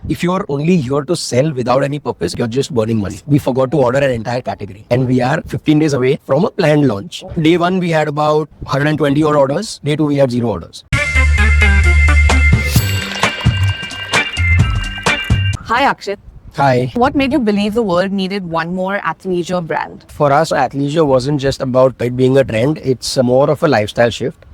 If you're only here to sell without any purpose, you're just burning money. We forgot to order an entire category. And we are 15 days away from a planned launch. Day 1, we had about 120 odd orders. Day 2, we had 0 orders. Hi, Akshit. Hi. What made you believe the world needed one more athleisure brand? For us, athleisure wasn't just about it being a trend. It's more of a lifestyle shift.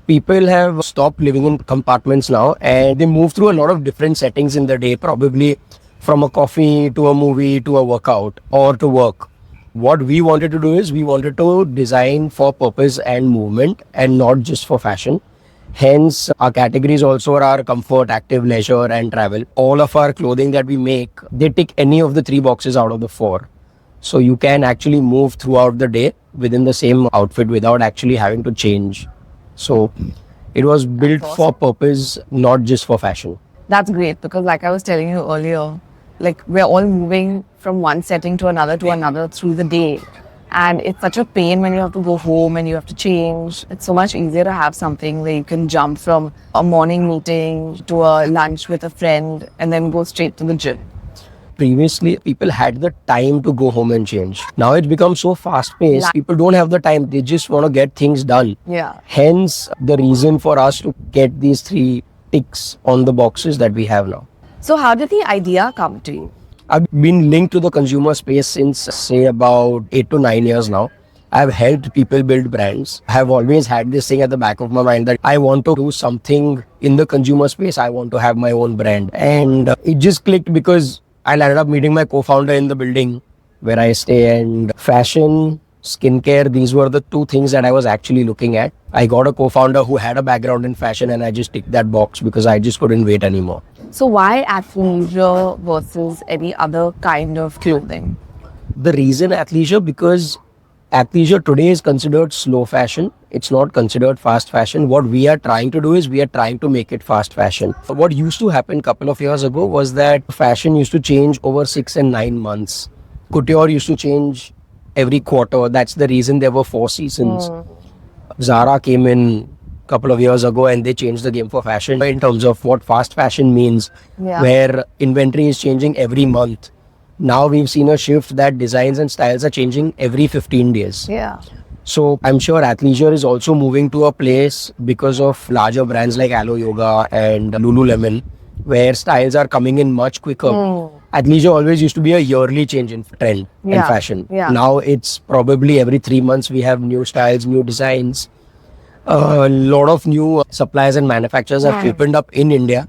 People have stopped living in compartments now and they move through a lot of different settings in the day, probably from a coffee to a movie to a workout or to work. What we wanted to do is we wanted to design for purpose and movement and not just for fashion. Hence, our categories also are comfort, active, leisure and travel. All of our clothing that we make, they tick any of the 3 boxes out of the 4. So you can actually move throughout the day within the same outfit without actually having to change. So it was built for purpose, not just for fashion. That's great because like I was telling you earlier, like we're all moving from one setting to another through the day. And it's such a pain when you have to go home and you have to change. It's so much easier to have something where you can jump from a morning meeting to a lunch with a friend and then go straight to the gym. Previously, people had the time to go home and change. Now it's become so fast-paced. People don't have the time. They just want to get things done. Yeah. Hence, the reason for us to get these 3 ticks on the boxes that we have now. So how did the idea come to you? I've been linked to the consumer space since, say, about 8 to 9 years now. I've helped people build brands. I have always had this thing at the back of my mind that I want to do something in the consumer space. I want to have my own brand. And it just clicked because I landed up meeting my co-founder in the building where I stay, and fashion, skincare, these were the 2 things that I was actually looking at. I got a co-founder who had a background in fashion and I just ticked that box because I just couldn't wait anymore. So why athleisure versus any other kind of clothing? The reason athleisure, because athleisure today is considered slow fashion. It's not considered fast fashion. What we are trying to do is we are trying to make it fast fashion. What used to happen a couple of years ago was that fashion used to change over 6 and 9 months. Couture used to change every quarter. That's the reason there were 4 seasons. Zara came in a couple of years ago and they changed the game for fashion in terms of what fast fashion means, where inventory is changing every month. Now we've seen a shift that designs and styles are changing every 15 days. Yeah. So I'm sure athleisure is also moving to a place because of larger brands like Alo Yoga and Lululemon, where styles are coming in much quicker. Athleisure always used to be a yearly change in trend and fashion. Now it's probably every 3 months we have new styles, new designs. A lot of new suppliers and manufacturers have opened up in India,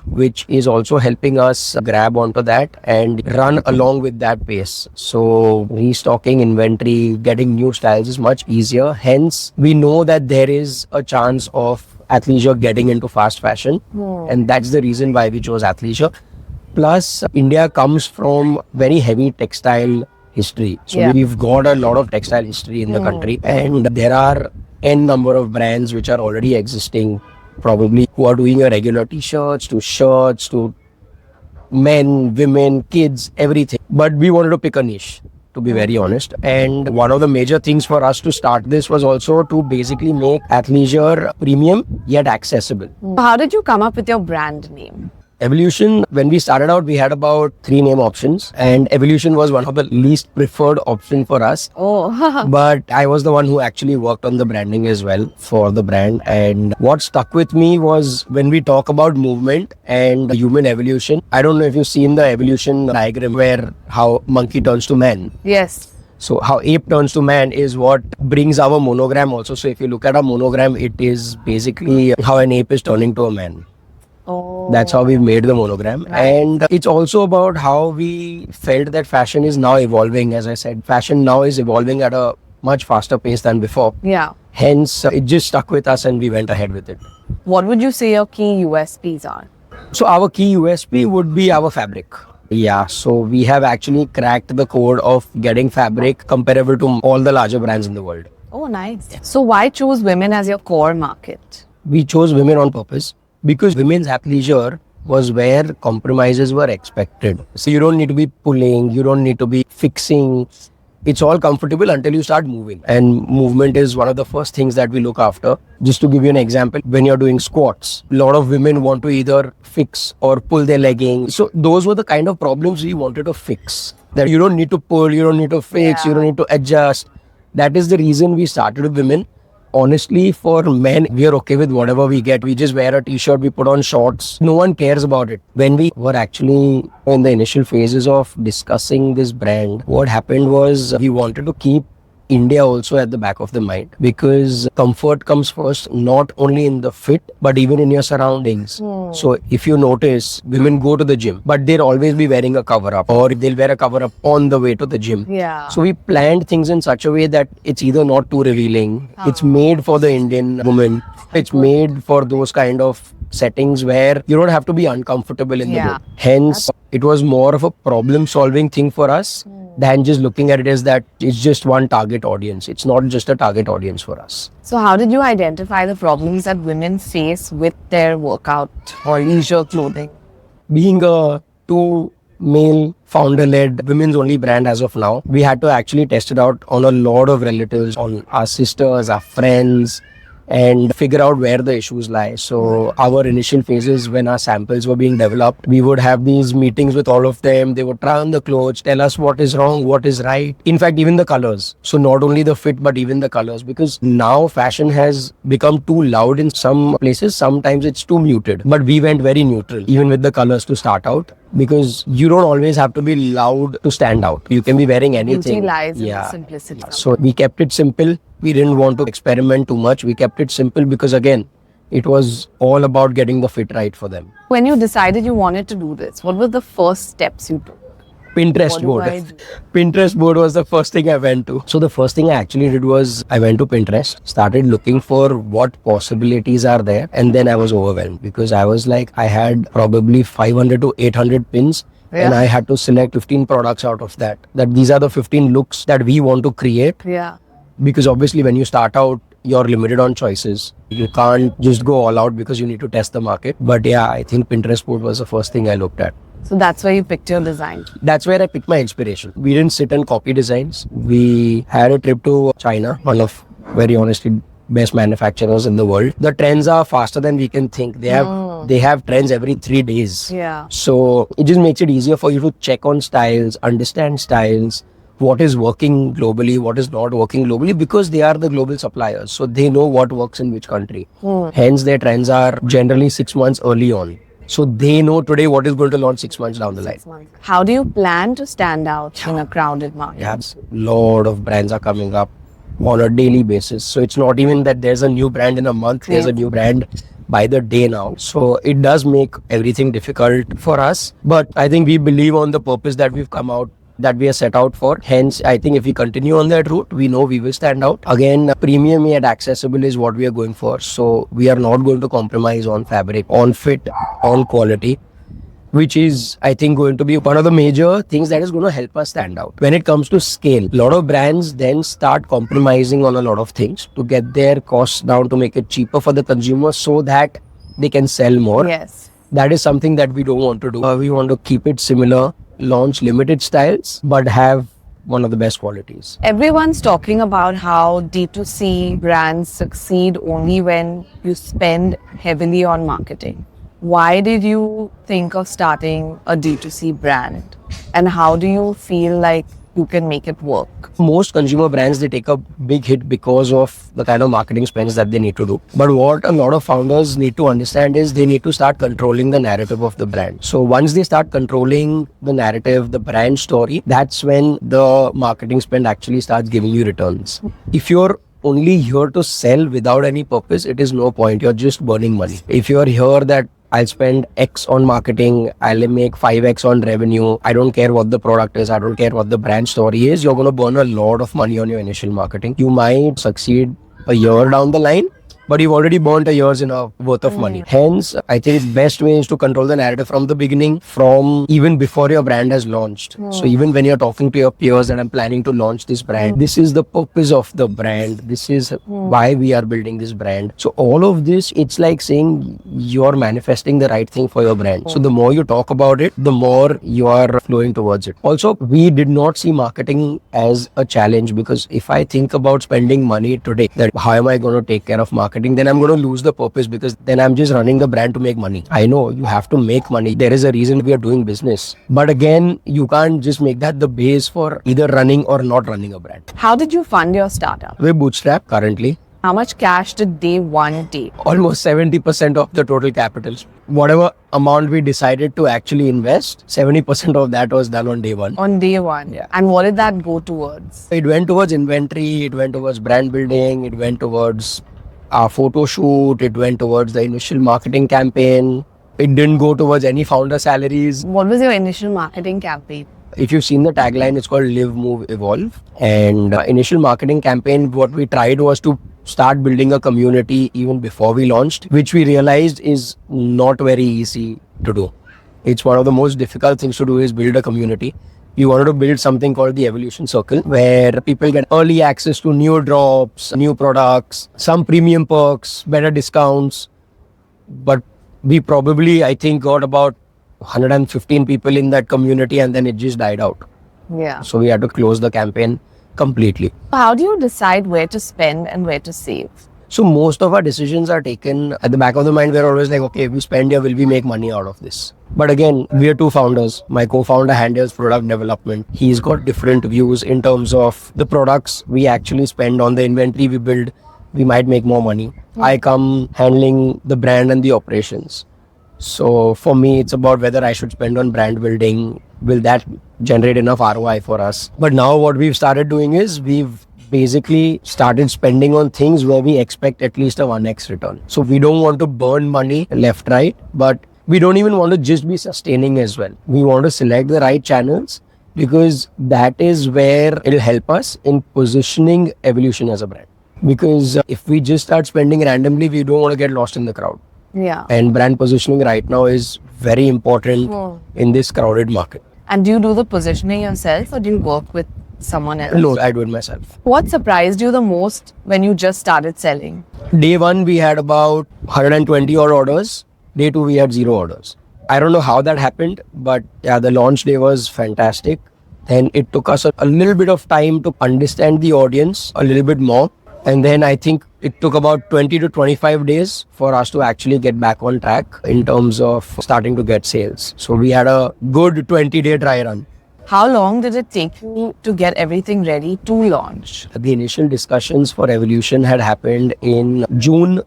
which is also helping us grab onto that and run along with that pace. So restocking inventory, getting new styles is much easier. Hence, we know that there is a chance of athleisure getting into fast fashion, and that's the reason why we chose athleisure. Plus, India comes from very heavy textile history. So we've got a lot of textile history in the country, and there are n number of brands which are already existing, probably, who are doing your regular t-shirts to shirts to men, women, kids, everything. But we wanted to pick a niche, to be very honest. And one of the major things for us to start this was also to basically make athleisure premium yet accessible. How did you come up with your brand name? Evolution, when we started out, we had about 3 name options, and Evolution was one of the least preferred option for us. But I was the one who actually worked on the branding as well for the brand. And what stuck with me was when we talk about movement and human evolution. I don't know if you've seen the evolution diagram where how monkey turns to man. Yes. So how ape turns to man is what brings our monogram also. So if you look at our monogram, it is basically how an ape is turning to a man. That's how we've made the monogram. And it's also about how we felt that fashion is now evolving. As I said, fashion now is evolving at a much faster pace than before. Hence, it just stuck with us and we went ahead with it. What would you say your key USPs are? So our key USP would be our fabric. So we have actually cracked the code of getting fabric comparable to all the larger brands in the world. Oh, nice. So why choose women as your core market? We chose women on purpose because women's athleisure was where compromises were expected. So you don't need to be pulling, you don't need to be fixing. It's all comfortable until you start moving. And movement is one of the first things that we look after. Just to give you an example, when you're doing squats, a lot of women want to either fix or pull their legging. So those were the kind of problems we wanted to fix. That you don't need to pull, you don't need to fix, you don't need to adjust. That is the reason we started with women. Honestly, for men, we are okay with whatever we get. We just wear a t-shirt, we put on shorts. No one cares about it. When we were actually in the initial phases of discussing this brand, what happened was we wanted to keep India also at the back of the mind, because comfort comes first, not only in the fit, but even in your surroundings. So if you notice, women go to the gym, but they'll always be wearing a cover up, or they'll wear a cover up on the way to the gym. Yeah. So we planned things in such a way that it's either not too revealing, it's made for the Indian woman, it's made for those kind of settings where you don't have to be uncomfortable in the room. Hence, it was more of a problem solving thing for us than just looking at it as that it's just one target audience. It's not just a target audience for us. So how did you identify the problems that women face with their workout or leisure clothing? Being a two male founder led women's only brand as of now, we had to actually test it out on a lot of relatives, on our sisters, our friends, and figure out where the issues lie. So our initial phases, when our samples were being developed, we would have these meetings with all of them. They would try on the clothes, tell us what is wrong, what is right. In fact, even the colors. So not only the fit, but even the colors, because now fashion has become too loud in some places. Sometimes it's too muted, but we went very neutral, even with the colors to start out, because you don't always have to be loud to stand out. You can be wearing anything. Beauty lies in the simplicity. So we kept it simple. We didn't want to experiment too much. We kept it simple because, again, it was all about getting the fit right for them. When you decided you wanted to do this, what were the first steps you took? Pinterest board. Pinterest board was the first thing I went to. So the first thing I actually did was I went to Pinterest, started looking for what possibilities are there, and then I was overwhelmed because I was like, I had probably 500 to 800 pins. And I had to select 15 products out of that. That these are the 15 looks that we want to create. Yeah. Because obviously when you start out, you're limited on choices. You can't just go all out because you need to test the market. But yeah, I think Pinterest board was the first thing I looked at. So that's where you picked your design. That's where I picked my inspiration. We didn't sit and copy designs. We had a trip to China, one of, very honestly, best manufacturers in the world. The trends are faster than we can think. They have trends every 3 days. Yeah. So it just makes it easier for you to check on styles, understand styles, what is working globally, what is not working globally, because they are the global suppliers. So they know what works in which country. Hence their trends are generally 6 months early on. So they know today what is going to launch 6 months down the line. How do you plan to stand out in a crowded market? Yeah, a lot of brands are coming up on a daily basis. So it's not even that there's a new brand in a month, there's a new brand by the day now. So it does make everything difficult for us. But I think we believe on the purpose that we've come out, that we are set out for. Hence, I think if we continue on that route, we know we will stand out. Again, premium yet accessible is what we are going for. So we are not going to compromise on fabric, on fit, on quality, which is, I think, going to be one of the major things that is going to help us stand out. When it comes to scale, a lot of brands then start compromising on a lot of things to get their costs down, to make it cheaper for the consumer so that they can sell more. Yes. That is something that we don't want to do. We want to keep it similar, launch limited styles, but have one of the best qualities. Everyone's talking about how D2C brands succeed only when you spend heavily on marketing. Why did you think of starting a D2C brand? And how do you feel like you can make it work? Most consumer brands, they take a big hit because of the kind of marketing spends that they need to do. But what a lot of founders need to understand is they need to start controlling the narrative of the brand. So once they start controlling the narrative, the brand story, that's when the marketing spend actually starts giving you returns. If you're only here to sell without any purpose, it is no point. You're just burning money. If you're here that I'll spend X on marketing, I'll make 5X on revenue, I don't care what the product is, I don't care what the brand story is, you're going to burn a lot of money on your initial marketing. You might succeed a year down the line, but you've already burnt a year's worth of money. Hence, I think the best way is to control the narrative from the beginning, from even before your brand has launched. So even when you're talking to your peers that I'm planning to launch this brand, this is the purpose of the brand. This is why we are building this brand. So all of this, it's like saying you're manifesting the right thing for your brand. So the more you talk about it, the more you are flowing towards it. Also, we did not see marketing as a challenge, because if I think about spending money today, that how am I going to take care of marketing, then I'm going to lose the purpose, because then I'm just running the brand to make money. I know you have to make money. There is a reason we are doing business. But again, you can't just make that the base for either running or not running a brand. How did you fund your startup? We're bootstrapped currently. How much cash did day one take? Almost 70% of the total capital. Whatever amount we decided to actually invest, 70% of that was done on day one. On day one? Yeah. And what did that go towards? It went towards inventory, it went towards brand building, it went towards our photo shoot, it went towards the initial marketing campaign. It didn't go towards any founder salaries. What was your initial marketing campaign? If you've seen the tagline, it's called Live, Move, Evolve. And initial marketing campaign, what we tried was to start building a community even before we launched, which we realized is not very easy to do. It's one of the most difficult things to do, is build a community. We wanted to build something called the Evolution Circle, where people get early access to new drops, new products, some premium perks, better discounts. But we probably, I think, got about 115 people in that community, and then it just died out. Yeah. So we had to close the campaign completely. How do you decide where to spend and where to save? So most of our decisions are taken at the back of the mind. We're always like, okay, if we spend here, will we make money out of this? But again, we are two founders. My co-founder handles product development. He's got different views in terms of the products we actually spend on, the inventory we build. We might make more money. I come handling the brand and the operations. So for me, it's about whether I should spend on brand building. Will that generate enough ROI for us? But now what we've started doing is we've basically started spending on things where we expect at least a 1x return. So we don't want to burn money left, right, but we don't even want to just be sustaining as well. We want to select the right channels, because that is where it'll help us in positioning Evolution as a brand. Because if we just start spending randomly, we don't want to get lost in the crowd. Yeah. And brand positioning right now is very important in this crowded market. And do you do the positioning yourself, or do you work with someone else? No, I do it myself. What surprised you the most when you just started selling? Day one, we had about 120 odd orders. Day two, we had 0 orders. I don't know how that happened, but yeah, the launch day was fantastic. Then it took us a little bit of time to understand the audience a little bit more. And then I think it took about 20 to 25 days for us to actually get back on track in terms of starting to get sales. So we had a good 20-day dry run. How long did it take you to get everything ready to launch? The initial discussions for Evolution had happened in June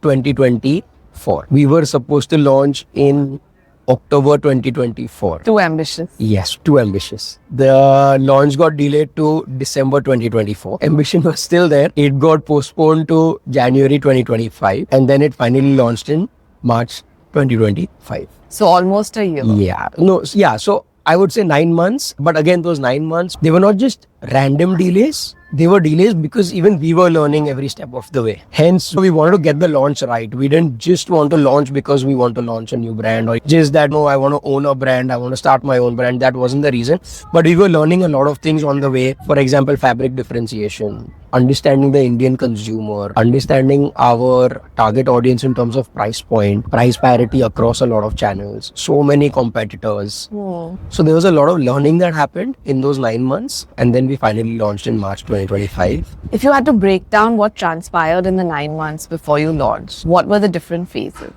2024. We were supposed to launch in October 2024. Too ambitious. Yes, too ambitious. The launch got delayed to December 2024. Ambition was still there. It got postponed to January 2025. And then it finally launched in March 2025. So almost a year. Yeah. No, yeah. So I would say 9 months. But again, those 9 months, they were not just random delays. They were delays because even we were learning every step of the way. Hence, we wanted to get the launch right. We didn't just want to launch because we want to launch a new brand, or just that, no, I want to own a brand, I want to start my own brand. That wasn't the reason. But we were learning a lot of things on the way. For example, fabric differentiation, understanding the Indian consumer, understanding our target audience in terms of price point, price parity across a lot of channels, so many competitors. So there was a lot of learning that happened in those 9 months. And then we finally launched in March 2025. If you had to break down what transpired in the 9 months before you launched, what were the different phases?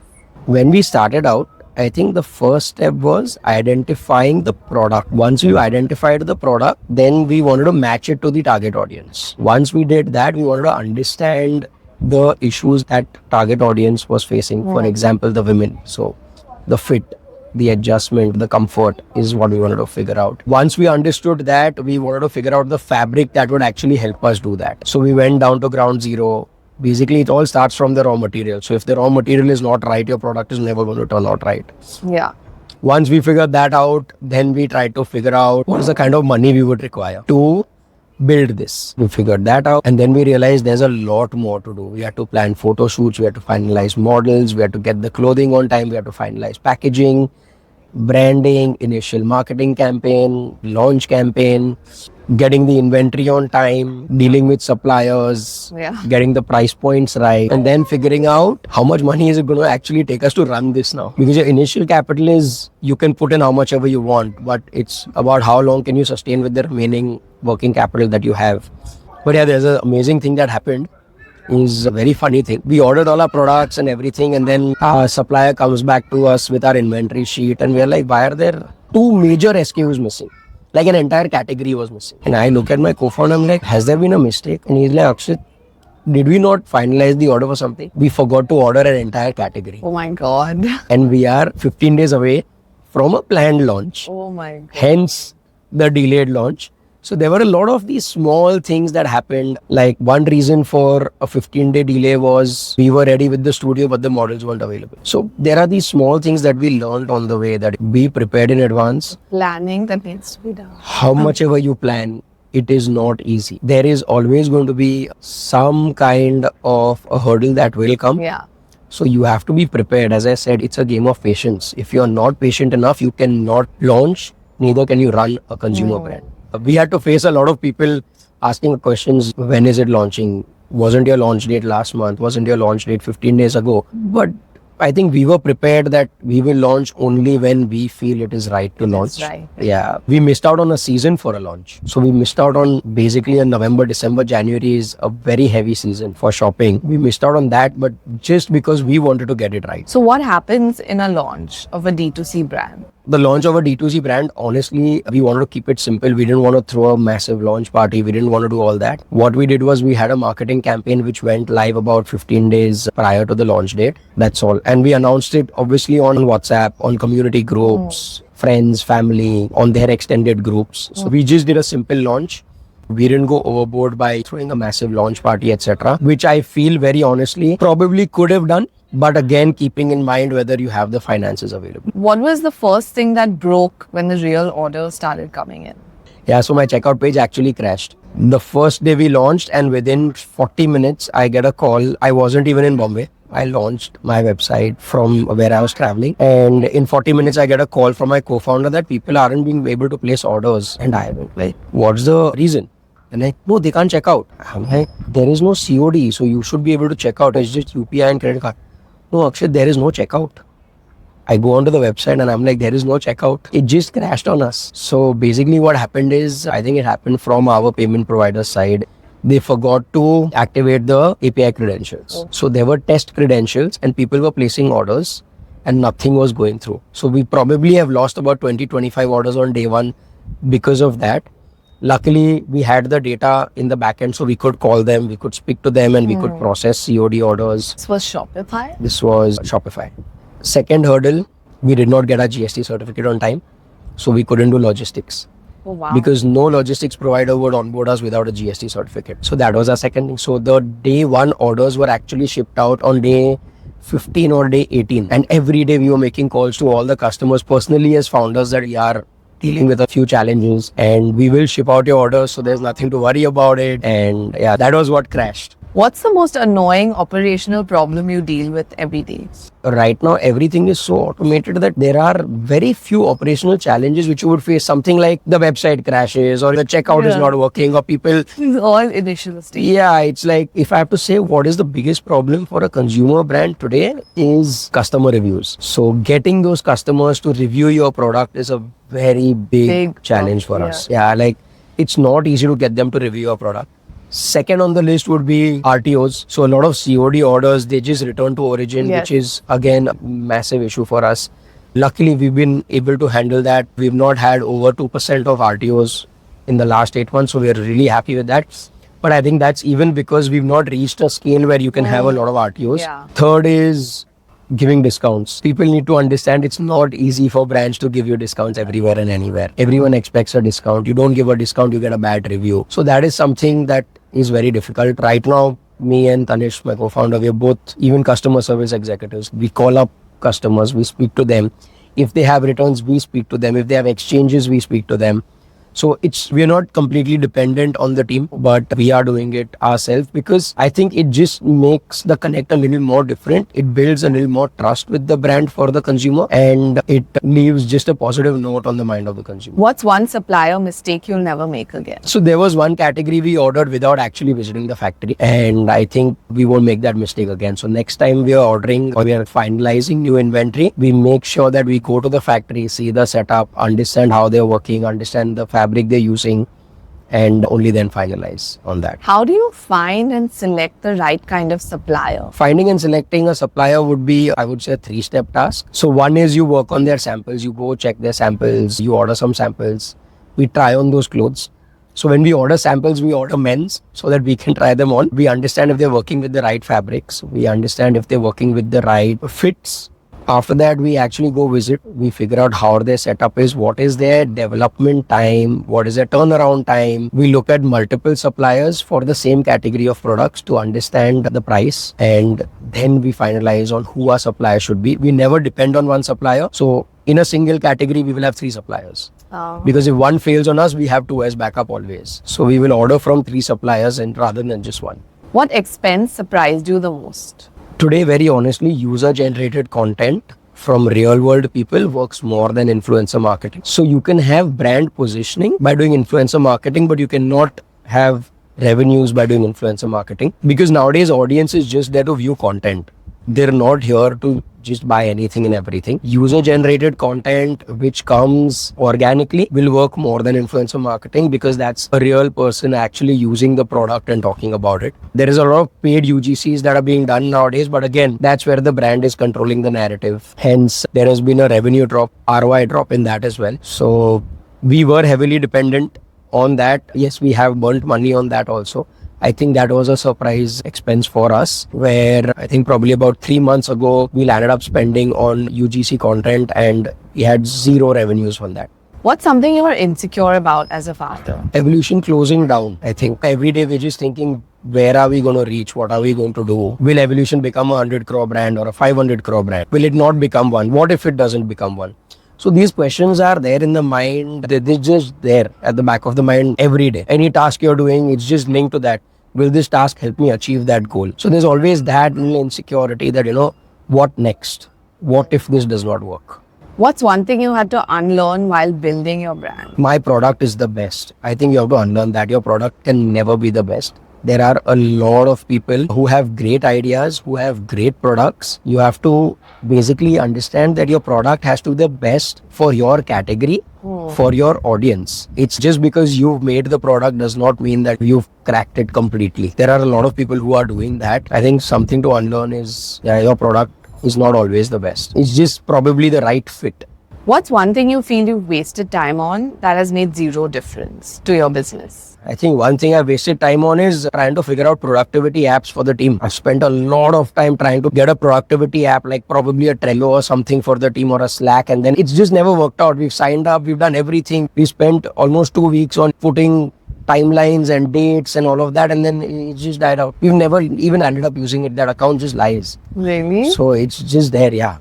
When we started out, I think the first step was identifying the product. Once we identified the product, then we wanted to match it to the target audience. Once we did that, we wanted to understand the issues that target audience was facing. For example, the women. So the fit, the adjustment, the comfort is what we wanted to figure out. Once we understood that, we wanted to figure out the fabric that would actually help us do that. So we went down to ground zero. Basically, it all starts from the raw material. So if the raw material is not right, your product is never going to turn out right. Yeah. Once we figured that out, then we tried to figure out what is the kind of money we would require to build this. We figured that out. And then we realized there's a lot more to do. We had to plan photo shoots. We had to finalize models. We had to get the clothing on time. We had to finalize packaging, branding, initial marketing campaign, launch campaign, getting the inventory on time, dealing with suppliers, Yeah. getting the price points right, and then figuring out how much money is it going to actually take us to run this now. Because your initial capital is, you can put in how much ever you want, but it's about how long can you sustain with the remaining working capital that you have. But yeah, there's an amazing thing that happened. Is a very funny thing. We ordered all our products and everything, and then our supplier comes back to us with our inventory sheet, and we're like, why are there two major SKUs missing? Like an entire category was missing. And I look at my co-founder, I'm like, has there been a mistake? And he's like, Akshit, did we not finalize the order for something? We forgot to order an entire category. Oh my God. And we are 15 days away from a planned launch. Oh my God. Hence the delayed launch. So there were a lot of these small things that happened. Like one reason for a 15-day delay was we were ready with the studio, but the models weren't available. So there are these small things that we learned on the way, that be prepared in advance. Planning that needs to be done. How much ever you plan, it is not easy. There is always going to be some kind of a hurdle that will come. Yeah. So you have to be prepared. As I said, it's a game of patience. If you're not patient enough, you cannot launch, neither can you run a consumer brand. We had to face a lot of people asking questions, when is it launching? Wasn't your launch date last month? Wasn't your launch date 15 days ago? But I think we were prepared that we will launch only when we feel it is right to launch. That's right. Yeah. We missed out on a season for a launch. So we missed out on basically a November, December, January is a very heavy season for shopping. We missed out on that, but just because we wanted to get it right. So what happens in a launch of a D2C brand? The launch of a D2C brand, honestly, we wanted to keep it simple. We didn't want to throw a massive launch party. We didn't want to do all that. What we did was we had a marketing campaign which went live about 15 days prior to the launch date. That's all. And we announced it obviously on WhatsApp, on community groups, friends, family, on their extended groups. So we just did a simple launch. We didn't go overboard by throwing a massive launch party, etc., which I feel very honestly probably could have done. But again, keeping in mind whether you have the finances available. What was the first thing that broke when the real orders started coming in? Yeah, so my checkout page actually crashed. The first day we launched, and within 40 minutes, I get a call. I wasn't even in Bombay. I launched my website from where I was traveling. And in 40 minutes, I get a call from my co-founder that people aren't being able to place orders. And I went like, what's the reason? And like, no, they can't check out. I'm like, there is no COD, so you should be able to check out. It's just UPI and credit card. No, Akshit, there is no checkout. I go onto the website and I'm like, there is no checkout. It just crashed on us. So basically what happened is, I think it happened from our payment provider side. They forgot to activate the API credentials. So there were test credentials and people were placing orders and nothing was going through. So we probably have lost about 20-25 orders on day one because of that. Luckily, we had the data in the backend, so we could call them, we could speak to them, and we could process COD orders. This was Shopify? This was Shopify. Second hurdle, we did not get our GST certificate on time, so we couldn't do logistics. Oh, wow. Because no logistics provider would onboard us without a GST certificate. So that was our second thing. So the day one orders were actually shipped out on day 15 or day 18. And every day we were making calls to all the customers personally as founders that we are dealing with a few challenges and we will ship out your orders, so there's nothing to worry about it. And yeah, that was what crashed. What's the most annoying operational problem you deal with every day? Right now, everything is so automated that there are very few operational challenges which you would face. Something like the website crashes or the checkout is not working or people... It's all initial stage. Yeah, it's like, if I have to say what is the biggest problem for a consumer brand today is customer reviews. So getting those customers to review your product is a very big challenge for us. Yeah, like it's not easy to get them to review your product. Second on the list would be RTOs. So a lot of COD orders, they just return to origin, which is again a massive issue for us. Luckily, we've been able to handle that. We've not had over 2% of RTOs in the last 8 months. So we're really happy with that. But I think that's even because we've not reached a scale where you can have a lot of RTOs. Yeah. Third is giving discounts. People need to understand it's not easy for brands to give you discounts everywhere and anywhere. Everyone expects a discount. You don't give a discount, you get a bad review. So that is something that is very difficult. Right now, me and Tanish, my co-founder, we are both even customer service executives. We call up customers, we speak to them. If they have returns, we speak to them. If they have exchanges, we speak to them. So we're not completely dependent on the team, but we are doing it ourselves because I think it just makes the connect a little more different. It builds a little more trust with the brand for the consumer, and it leaves just a positive note on the mind of the consumer. What's one supplier mistake you'll never make again? So there was one category we ordered without actually visiting the factory, and I think we won't make that mistake again. So next time we are ordering or we are finalizing new inventory, we make sure that we go to the factory, see the setup, understand how they're working, understand the fabric they're using, and only then finalize on that. How do you find and select the right kind of supplier? Finding and selecting a supplier would be, I would say, a 3-step task. So one is you work on their samples, you go check their samples, you order some samples, we try on those clothes. So when we order samples, we order men's so that we can try them on. We understand if they're working with the right fabrics. We understand if they're working with the right fits. After that, we actually go visit. We figure out how their setup is, what is their development time, what is their turnaround time. We look at multiple suppliers for the same category of products to understand the price, and then we finalize on who our supplier should be. We never depend on one supplier. So in a single category, we will have 3 suppliers. Because if one fails on us, we have 2 as backup always. So we will order from 3 suppliers and rather than just one. What expense surprised you the most? Today, very honestly, user-generated content from real-world people works more than influencer marketing. So you can have brand positioning by doing influencer marketing, but you cannot have revenues by doing influencer marketing because nowadays audience is just there to view content. They're not here to just buy anything and everything. User-generated content which comes organically will work more than influencer marketing because that's a real person actually using the product and talking about it. There is a lot of paid UGCs that are being done nowadays, but again, that's where the brand is controlling the narrative. Hence, there has been a revenue drop, ROI drop in that as well. So we were heavily dependent on that. Yes, we have burnt money on that also. I think that was a surprise expense for us where I think probably about 3 months ago, we landed up spending on UGC content and we had 0 revenues from that. What's something you were insecure about as a founder? Evolution closing down. I think every day we're just thinking, where are we going to reach? What are we going to do? Will Evolution become a 100 crore brand or a 500 crore brand? Will it not become one? What if it doesn't become one? So these questions are there in the mind. They're just there at the back of the mind every day. Any task you're doing, it's just linked to that. Will this task help me achieve that goal? So there's always that little insecurity that, what next? What if this does not work? What's one thing you had to unlearn while building your brand? My product is the best. I think you have to unlearn that. Your product can never be the best. There are a lot of people who have great ideas, who have great products. You have to basically understand that your product has to be the best for your category, for your audience. It's just because you've made the product does not mean that you've cracked it completely. There are a lot of people who are doing that. I think something to unlearn is your product is not always the best. It's just probably the right fit. What's one thing you feel you've wasted time on that has made 0 difference to your business? I think one thing I've wasted time on is trying to figure out productivity apps for the team. I've spent a lot of time trying to get a productivity app like probably a Trello or something for the team or a Slack, and then it's just never worked out. We've signed up, we've done everything. We spent almost 2 weeks on putting timelines and dates and all of that, and then it just died out. We've never even ended up using it. That account just lies. Really? So it's just there, yeah.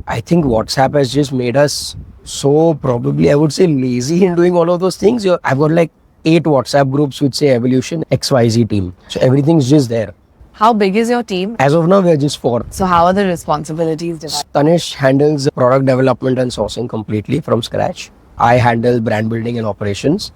I think WhatsApp has just made us so probably, I would say, lazy in doing all of those things. I've got like 8 WhatsApp groups which say Evolution XYZ team. So everything's just there. How big is your team? As of now, we're just 4. So how are the responsibilities divided? Tanish handles product development and sourcing completely from scratch. I handle brand building and operations.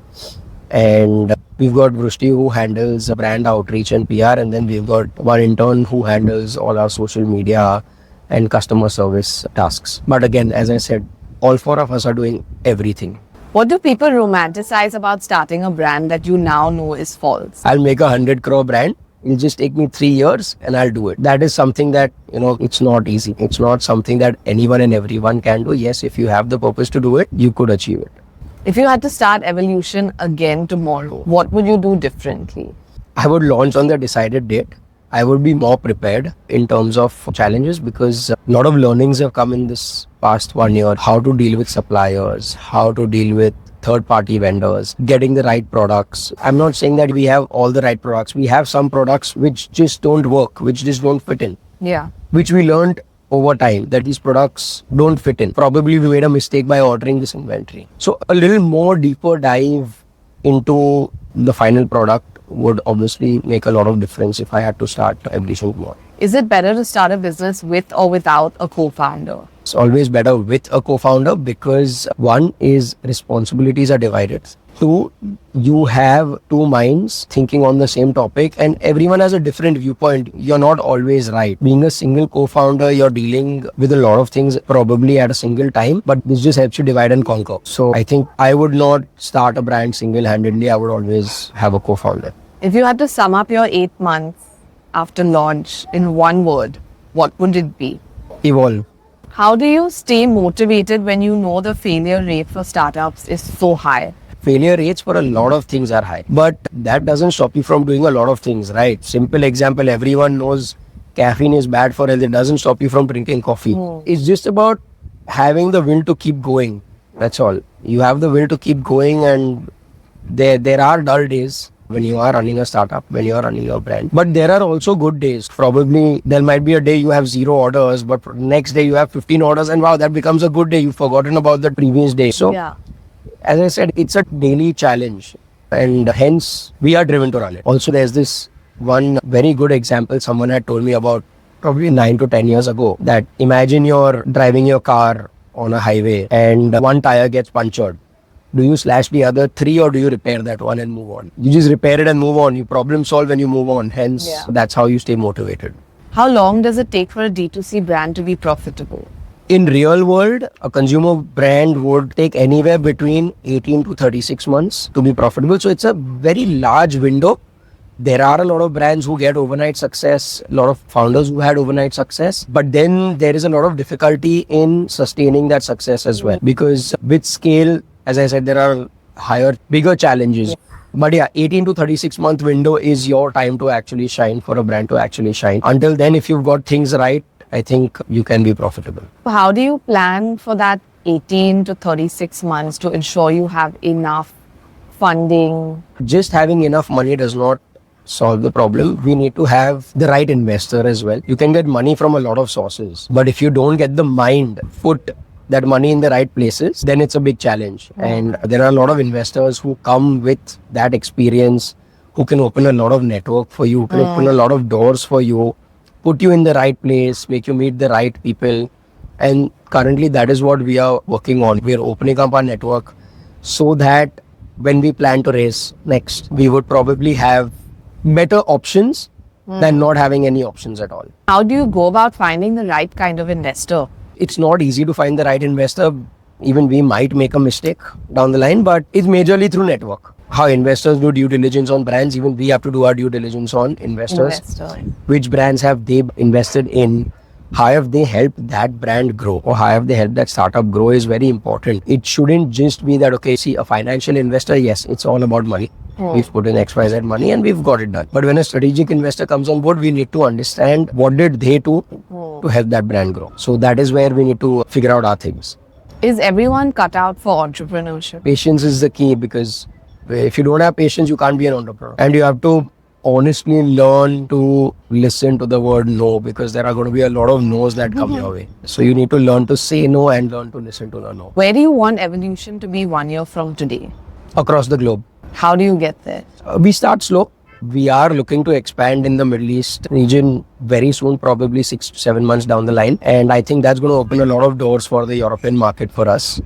And we've got Vrushti who handles brand outreach and PR. And then we've got one intern who handles all our social media and customer service tasks. But again, as I said, all 4 of us are doing everything. What do people romanticize about starting a brand that you now know is false? I'll make a 100 crore brand. It'll just take me 3 years and I'll do it. That is something that, it's not easy. It's not something that anyone and everyone can do. Yes, if you have the purpose to do it, you could achieve it. If you had to start Evolution again tomorrow, what would you do differently? I would launch on the decided date. I would be more prepared in terms of challenges because a lot of learnings have come in this past 1 year. How to deal with suppliers, how to deal with third-party vendors, getting the right products. I'm not saying that we have all the right products. We have some products which just don't work, which just don't fit in. Yeah. Which we learned over time that these products don't fit in. Probably we made a mistake by ordering this inventory. So a little more deeper dive into the final product would obviously make a lot of difference if I had to start Evolution tomorrow. Is it better to start a business with or without a co-founder? It's always better with a co-founder because one is responsibilities are divided. Two, you have two minds thinking on the same topic and everyone has a different viewpoint. You're not always right. Being a single co-founder, you're dealing with a lot of things probably at a single time, but this just helps you divide and conquer. So I think I would not start a brand single-handedly. I would always have a co-founder. If you had to sum up your 8 months after launch in one word, what would it be? Evolve. How do you stay motivated when you know the failure rate for startups is so high? Failure rates for a lot of things are high, but that doesn't stop you from doing a lot of things, right? Simple example, everyone knows caffeine is bad for health. It doesn't stop you from drinking coffee. It's just about having the will to keep going. That's all. You have the will to keep going, and there are dull days when you are running a startup, when you are running your brand. But there are also good days. Probably there might be a day you have 0 orders, but next day you have 15 orders, and wow, that becomes a good day. You've forgotten about the previous day. So Yeah. as I said, it's a daily challenge and hence we are driven to run it. Also, there's this one very good example someone had told me about probably 9 to 10 years ago, that imagine you're driving your car on a highway and one tire gets punctured. Do you slash the other 3 or do you repair that one and move on? You just repair it and move on. You problem solve and you move on. Hence, that's how you stay motivated. How long does it take for a D2C brand to be profitable? In real world, a consumer brand would take anywhere between 18 to 36 months to be profitable. So it's a very large window. There are a lot of brands who get overnight success, a lot of founders who had overnight success, but then there is a lot of difficulty in sustaining that success as well. Because with scale, as I said, there are bigger challenges. But yeah, 18 to 36 month window is your time to actually shine, for a brand to actually shine. Until then, if you've got things right, I think you can be profitable. How do you plan for that 18 to 36 months to ensure you have enough funding? Just having enough money does not solve the problem. We need to have the right investor as well. You can get money from a lot of sources, but if you don't get the mind, put that money in the right places, then it's a big challenge. And there are a lot of investors who come with that experience, who can open a lot of network for you, can open a lot of doors for you, put you in the right place, make you meet the right people. And currently that is what we are working on. We are opening up our network so that when we plan to raise next, we would probably have better options than not having any options at all. How do you go about finding the right kind of investor? It's not easy to find the right investor. Even we might make a mistake down the line, but it's majorly through network. How investors do due diligence on brands, even we have to do our due diligence on investors. Which brands have they invested in? How have they helped that brand grow, or how have they helped that startup grow is very important. It shouldn't just be that, okay, see, a financial investor, yes, it's all about money. We've put in XYZ money and we've got it done. But when a strategic investor comes on board, we need to understand what did they do to help that brand grow. So that is where we need to figure out our things. Is everyone cut out for entrepreneurship? Patience is the key, because if you don't have patience, you can't be an entrepreneur. And you have to honestly learn to listen to the word no, because there are going to be a lot of no's that come your way. So you need to learn to say no and learn to listen to the no. Where do you want Evolution to be 1 year from today? Across the globe. How do you get there? We start slow. We are looking to expand in the Middle East region very soon, probably 6 to 7 months down the line. And I think that's going to open a lot of doors for the European market for us.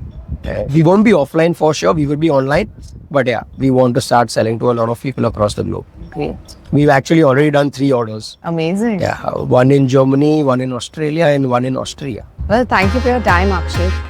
We won't be offline for sure. We will be online. But yeah, we want to start selling to a lot of people across the globe. Great. We've actually already done 3 orders. Amazing. Yeah, one in Germany, one in Australia, and one in Austria. Well, thank you for your time, Akshit.